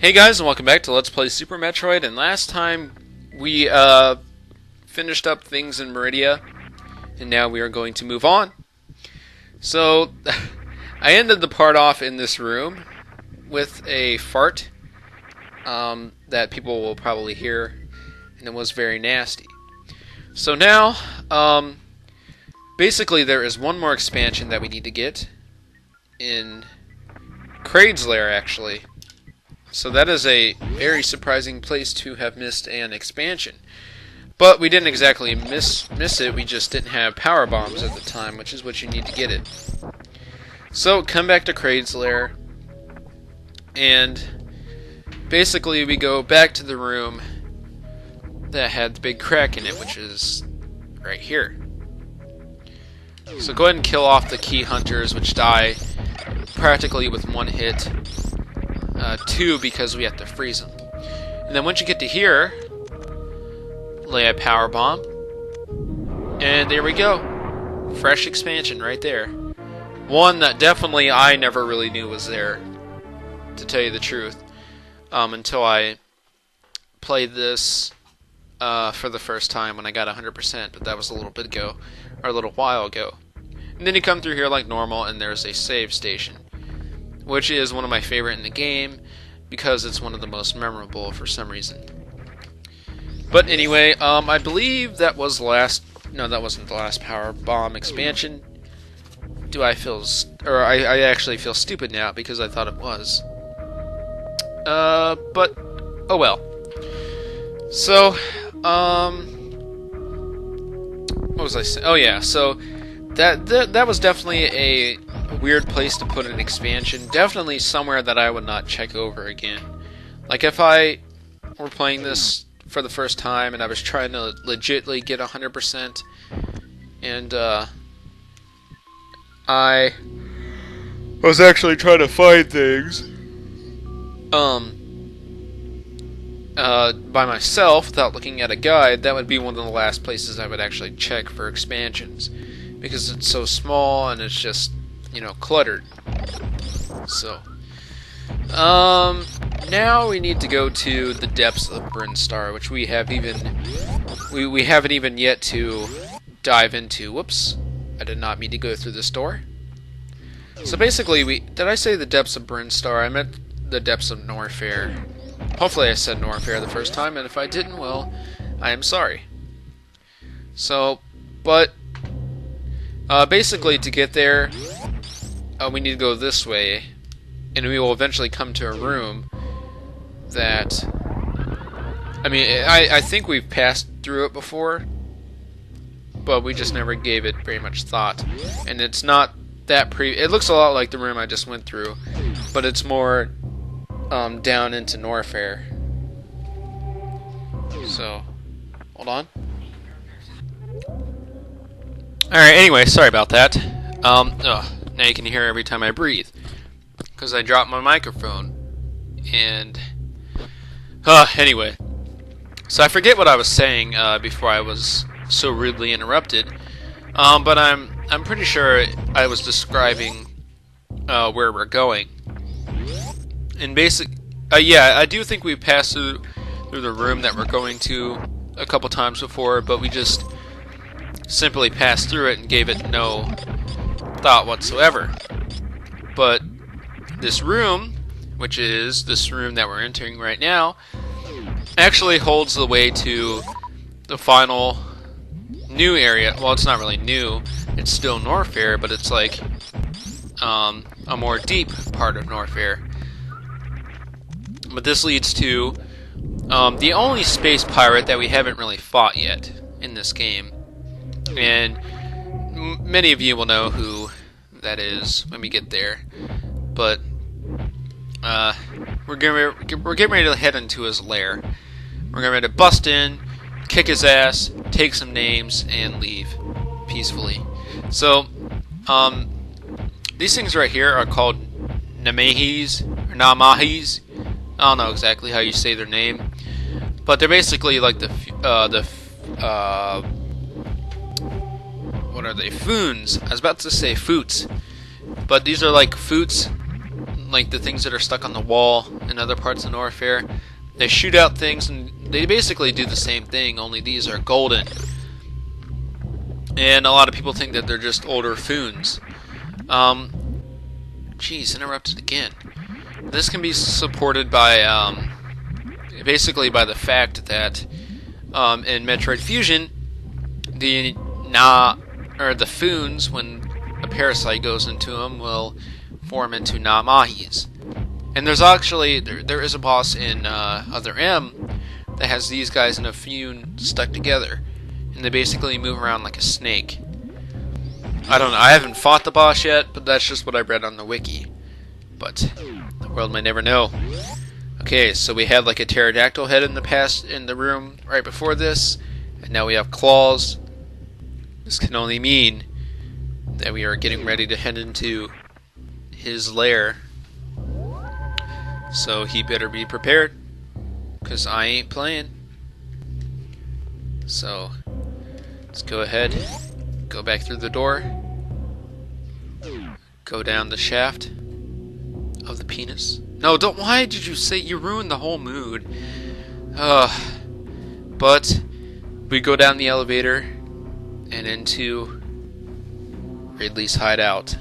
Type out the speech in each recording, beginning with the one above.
Hey guys, and welcome back to Let's Play Super Metroid. And last time we finished up things in Meridia, and now we are going to move on. So I ended the part off in this room with a fart that people will probably hear, and it was very nasty. So now, basically there is one more expansion that we need to get in Kraid's Lair, actually. So that is a very surprising place to have missed an expansion. But we didn't exactly miss it, we just didn't have power bombs at the time, which is what you need to get it. So come back to Kraid's Lair, and basically we go back to the room that had the big crack in it, which is right here. So go ahead and kill off the key hunters, which die practically with one hit. Two because we have to freeze them. And then once you get to here, lay a power bomb, and there we go. Fresh expansion right there. One that definitely I never really knew was there, to tell you the truth, until I played this for the first time when I got 100%, but that was a little bit ago, or a little while ago. And then you come through here like normal, and there's a save station, which is one of my favorite in the game because it's one of the most memorable for some reason. But anyway, I believe that was no, that wasn't the last power bomb expansion. I actually feel stupid now because I thought it was. But oh well. So, what was I saying? Oh yeah, so that was definitely a weird place to put an expansion. Definitely somewhere that I would not check over again. Like if I were playing this for the first time and I was trying to legitly get 100%, and I was actually trying to find things by myself without looking at a guide, that would be one of the last places I would actually check for expansions, because it's so small and it's just, you know, cluttered. So, now we need to go to the depths of Brinstar, which we haven't even yet to dive into. Whoops, I did not mean to go through this door. So basically, did I say the depths of Brinstar? I meant the depths of Norfair. Hopefully I said Norfair the first time, and if I didn't, well, I am sorry. So, but basically to get there, we need to go this way, and we will eventually come to a room that, I mean, I think we've passed through it before, but we just never gave it very much thought. And it's not that it looks a lot like the room I just went through, but it's more down into Norfair. So, hold on. Alright, anyway, sorry about that. Now you can hear every time I breathe, because I dropped my microphone. And anyway, so I forget what I was saying before I was so rudely interrupted. But I'm pretty sure I was describing where we're going. And yeah, I do think we passed through the room that we're going to a couple times before, but we just simply passed through it and gave it no thought whatsoever. But this room, which is this room that we're entering right now, actually holds the way to the final new area. Well, it's not really new, it's still Norfair, but it's like a more deep part of Norfair. But this leads to the only space pirate that we haven't really fought yet in this game, and many of you will know who that is when we get there. But we're getting ready to head into his lair. We're getting ready to bust in, kick his ass, take some names, and leave peacefully. So, these things right here are called Namahis, or Namahis. I don't know exactly how you say their name, but they're basically like what are they? Foons. I was about to say foots, but these are like foots like the things that are stuck on the wall in other parts of Norfair. They shoot out things, and they basically do the same thing, only these are golden. And a lot of people think that they're just older foons. Jeez, interrupted again. This can be supported by, basically by the fact that in Metroid Fusion, the foons, when a parasite goes into them, will form into Na-Mahis. And there's actually, there is a boss in Other M that has these guys in a foon stuck together. And they basically move around like a snake. I don't know, I haven't fought the boss yet, but that's just what I read on the wiki. But the world may never know. Okay, so we had like a pterodactyl head in the room right before this, and now we have claws. This can only mean that we are getting ready to head into his lair. So he better be prepared, because I ain't playing. So let's go ahead, go back through the door, go down the shaft of the penis. No, don't. Why did you say? You ruined the whole mood. But we go down the elevator and into Ridley's hideout.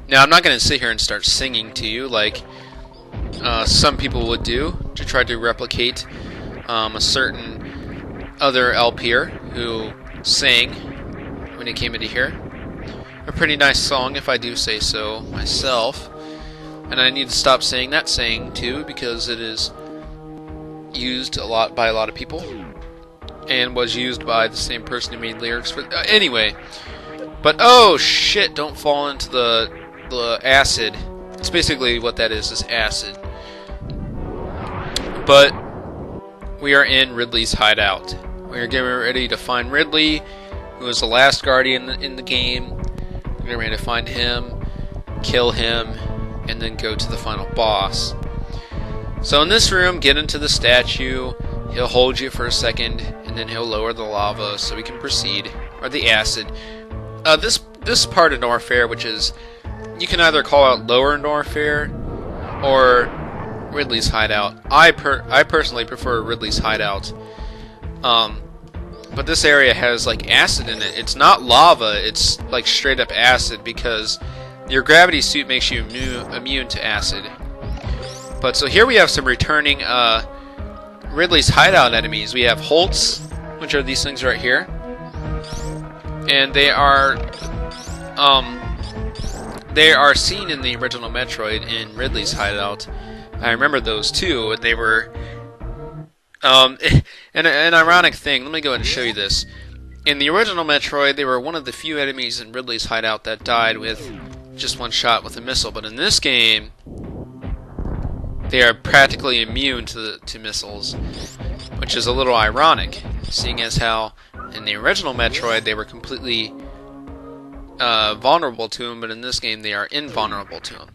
Now, I'm not going to sit here and start singing to you like some people would do to try to replicate a certain other LPer who sang when he came into here. A pretty nice song, if I do say so myself. And I need to stop saying that saying too, because it is used a lot by a lot of people, and was used by the same person who made lyrics for. Anyway, but oh shit! Don't fall into the acid. It's basically what that is acid. But we are in Ridley's hideout. We are getting ready to find Ridley, who is the last guardian in the game. We're getting ready to find him, kill him, and then go to the final boss. So in this room, get into the statue. He'll hold you for a second, and then he'll lower the lava so we can proceed, or the acid. This part of Norfair, which is, you can either call out Lower Norfair or Ridley's hideout. I personally prefer Ridley's hideout. But this area has like acid in it. It's not lava, it's like straight up acid, because your gravity suit makes you immune to acid. But so here we have some returning Ridley's hideout enemies. We have Holtz, which are these things right here, and they are seen in the original Metroid in Ridley's hideout. I remember those too. They were an ironic thing. Let me go ahead and show you this. In the original Metroid, they were one of the few enemies in Ridley's hideout that died with just one shot with a missile. But in this game, they are practically immune to missiles, which is a little ironic, seeing as how in the original Metroid they were completely vulnerable to them, but in this game they are invulnerable to them.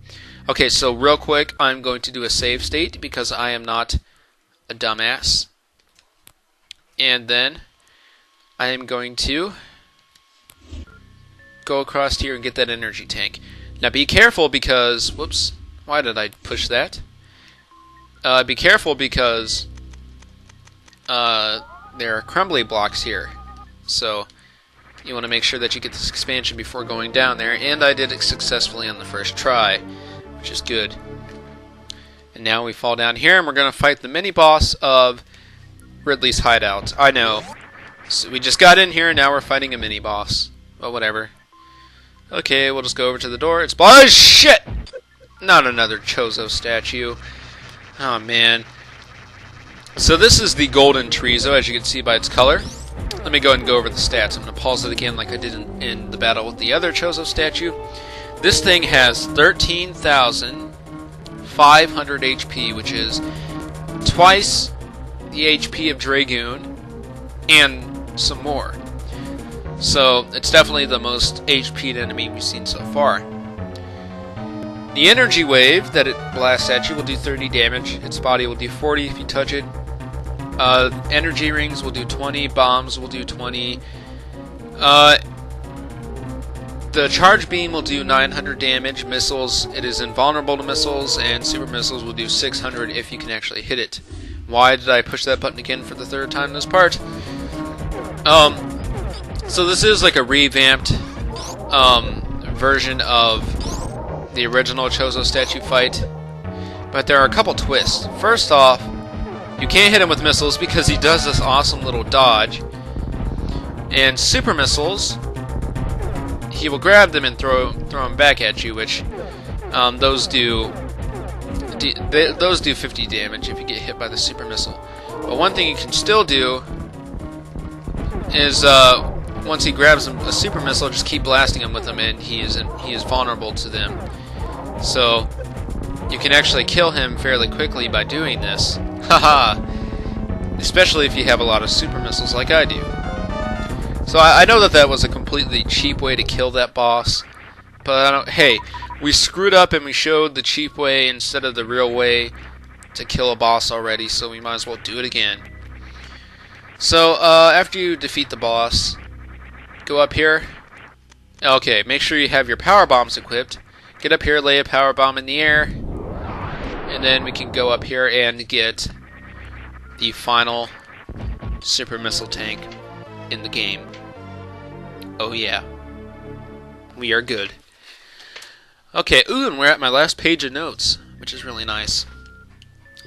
Okay, so real quick, I'm going to do a save state because I am not a dumbass. And then I am going to go across here and get that energy tank. Now be careful because, whoops, why did I push that? Be careful because there are crumbly blocks here. So you want to make sure that you get this expansion before going down there. And I did it successfully on the first try, which is good. And now we fall down here and we're going to fight the mini-boss of Ridley's hideout. I know. So we just got in here and now we're fighting a mini-boss. But whatever. Okay, we'll just go over to the door. It's boss shit! Not another Torizo statue. Oh man. So this is the Golden Torizo, as you can see by its color. Let me go ahead and go over the stats. I'm going to pause it again like I did in the battle with the other Torizo statue. This thing has 13,500 HP, which is twice the HP of Dragoon and some more. So it's definitely the most HP'd enemy we've seen so far. The energy wave that it blasts at you will do 30 damage. Its body will do 40 if you touch it. Energy rings will do 20. Bombs will do 20. The charge beam will do 900 damage. Missiles, it is invulnerable to missiles, and super missiles will do 600 if you can actually hit it. Why did I push that button again for the third time in this part? So this is like a revamped version of the original Torizo Statue fight, but there are a couple twists. First off, you can't hit him with missiles because he does this awesome little dodge, and super missiles, he will grab them and throw them back at you, which those do 50 damage if you get hit by the super missile. But one thing you can still do is once he grabs a super missile, just keep blasting him with them, and he is vulnerable to them. So you can actually kill him fairly quickly by doing this. Haha! Especially if you have a lot of super missiles like I do. So I know that was a completely cheap way to kill that boss, but hey, we screwed up and we showed the cheap way instead of the real way to kill a boss already, so we might as well do it again. So after you defeat the boss, go up here. Okay, make sure you have your power bombs equipped. Get up here, lay a power bomb in the air, and then we can go up here and get the final super missile tank in the game. Oh yeah, we are good. Okay, ooh, and we're at my last page of notes, which is really nice.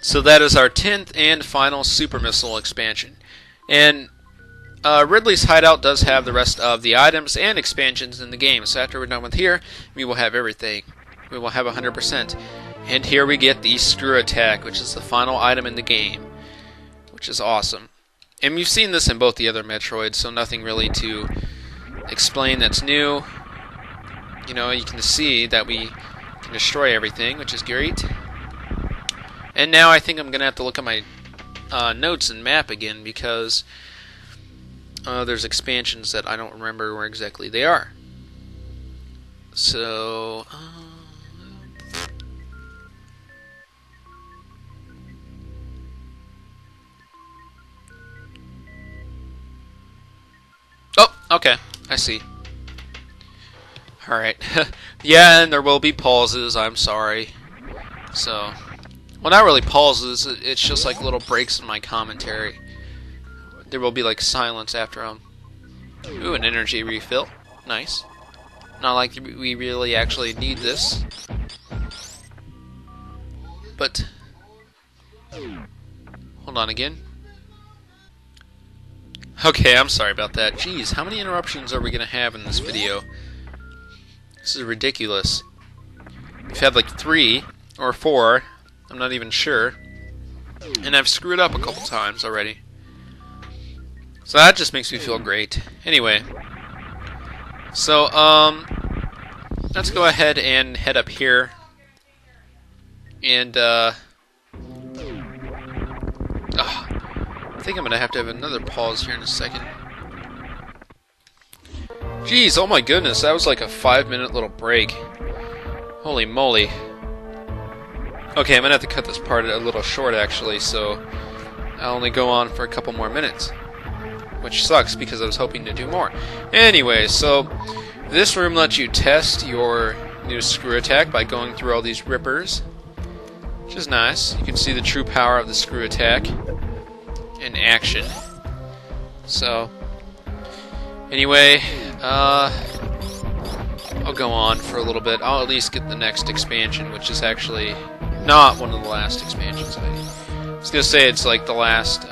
So that is our 10th and final super missile expansion. And Ridley's Hideout does have the rest of the items and expansions in the game. So after we're done with here, we will have everything. We will have 100%. And here we get the Screw Attack, which is the final item in the game, which is awesome. And we've seen this in both the other Metroids, so nothing really to explain that's new. You know, you can see that we can destroy everything, which is great. And now I think I'm going to have to look at my notes and map again, because there's expansions that I don't remember where exactly they are. So oh, okay, I see. Alright. Yeah, and there will be pauses, I'm sorry. So, well, not really pauses, it's just like little breaks in my commentary. There will be like silence after them. Ooh, an energy refill. Nice. Not like we really actually need this. But, hold on again. Okay, I'm sorry about that. Jeez, how many interruptions are we going to have in this video? This is ridiculous. We've had like 3 or 4, I'm not even sure. And I've screwed up a couple times already. So that just makes me feel great. Anyway. So, let's go ahead and head up here. And, I think I'm going to have another pause here in a second. Jeez, oh my goodness, that was like a 5-minute little break. Holy moly. Okay, I'm going to have to cut this part a little short actually, so I'll only go on for a couple more minutes. Which sucks because I was hoping to do more. Anyway, so this room lets you test your new screw attack by going through all these rippers, which is nice. You can see the true power of the screw attack in action. So, anyway, I'll go on for a little bit. I'll at least get the next expansion, which is actually not one of the last expansions. I was gonna say it's like the last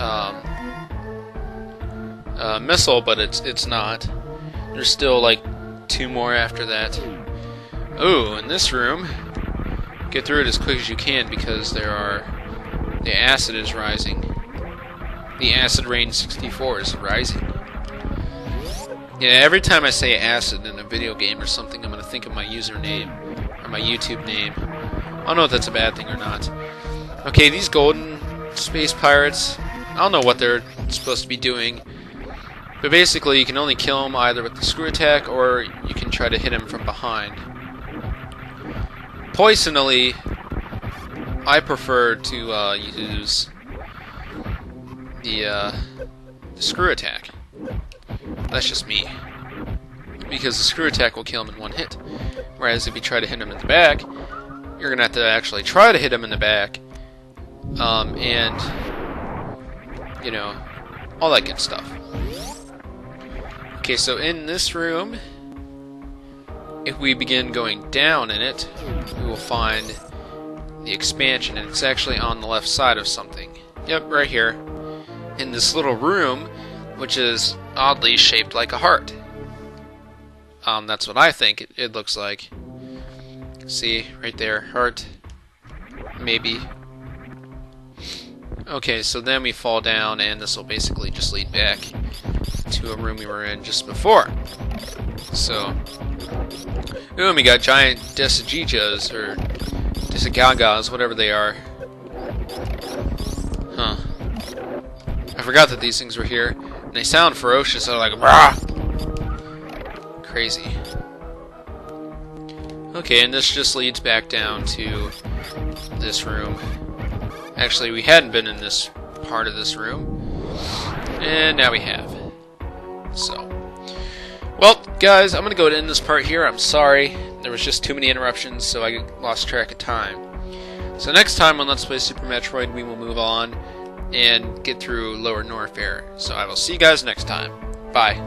missile, but it's not. There's still like 2 more after that. Ooh, in this room, get through it as quick as you can because the acid is rising. The acid rain 64 is rising. Yeah, every time I say acid in a video game or something, I'm gonna think of my username or my YouTube name. I don't know if that's a bad thing or not. Okay, these golden space pirates, I don't know what they're supposed to be doing. But basically, you can only kill them either with the screw attack or you can try to hit him from behind. Poisonally, I prefer to use the screw attack. That's just me. because the screw attack will kill him in one hit. Whereas if you try to hit him in the back, you're going to have to actually try to hit him in the back, and, you know, all that good stuff. Okay, so in this room, if we begin going down in it, we will find the expansion, and it's actually on the left side of something. Yep, right here. In this little room, which is oddly shaped like a heart. That's what I think it looks like. See, right there, heart. Maybe. Okay, so then we fall down, and this will basically just lead back to a room we were in just before. So, ooh, and we got giant Desajijas, or Desagagas, whatever they are. Huh. I forgot that these things were here. And they sound ferocious, so like, rah! Crazy. Okay, and this just leads back down to this room. Actually, we hadn't been in this part of this room. And now we have. So. Well, guys, I'm going to go to end this part here. I'm sorry. There was just too many interruptions, so I lost track of time. So next time on Let's Play Super Metroid, we will move on and get through Lower Norfair. So I will see you guys next time. Bye.